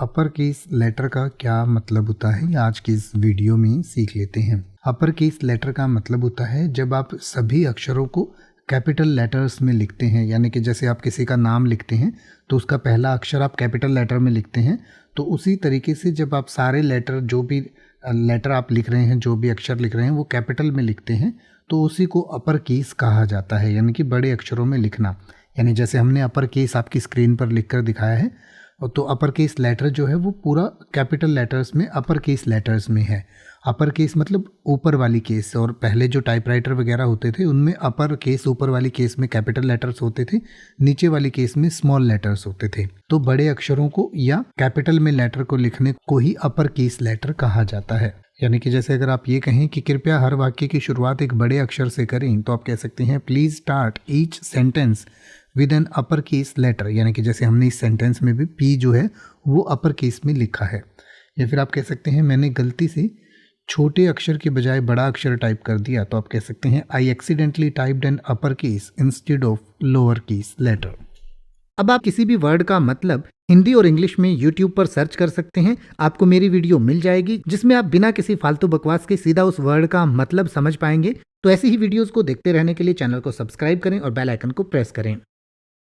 अपर case letter का क्या मतलब होता है, आज की इस वीडियो में सीख लेते हैं। अपर केस लेटर का मतलब होता है जब आप सभी अक्षरों को कैपिटल लेटर्स में लिखते हैं, यानी कि जैसे आप किसी का नाम लिखते हैं तो उसका पहला अक्षर आप कैपिटल लेटर में लिखते हैं, तो उसी तरीके से जब आप सारे लेटर, जो भी लेटर आप लिख रहे हैं, जो भी अक्षर लिख रहे हैं वो कैपिटल में लिखते हैं, तो उसी को अपर केस कहा जाता है, यानी कि बड़े अक्षरों में लिखना। यानी जैसे हमने अपर केस आपकी स्क्रीन पर लिख कर दिखाया है, तो अपर केस लेटर जो है वो पूरा कैपिटल लेटर्स में अपर केस लेटर्स में है। अपर केस मतलब ऊपर वाली केस, और पहले जो टाइपराइटर वगैरह होते थे उनमें अपर केस, ऊपर वाली केस में कैपिटल लेटर्स होते थे, नीचे वाली केस में स्मॉल लेटर्स होते थे। तो बड़े अक्षरों को या कैपिटल में लेटर को लिखने को ही अपर केस लेटर कहा जाता है। यानी कि जैसे अगर आप ये कहें कि कृपया हर वाक्य की शुरुआत एक बड़े अक्षर से करें, तो आप कह सकते हैं please start each sentence with an upper case letter, यानी कि जैसे हमने इस सेंटेंस में भी पी जो है वो अपर केस में लिखा है। या फिर आप कह सकते हैं मैंने गलती से छोटे अक्षर के बजाय बड़ा अक्षर टाइप कर दिया, तो आप कह सकते हैं I accidentally typed an upper case instead of lower case letter. अब आप किसी भी वर्ड का मतलब हिंदी और इंग्लिश में YouTube पर सर्च कर सकते हैं, आपको मेरी वीडियो मिल जाएगी जिसमें आप बिना किसी फालतू बकवास के सीधा उस वर्ड का मतलब समझ पाएंगे। तो ऐसी ही वीडियोस को देखते रहने के लिए चैनल को सब्सक्राइब करें और बेल आइकन को प्रेस करें।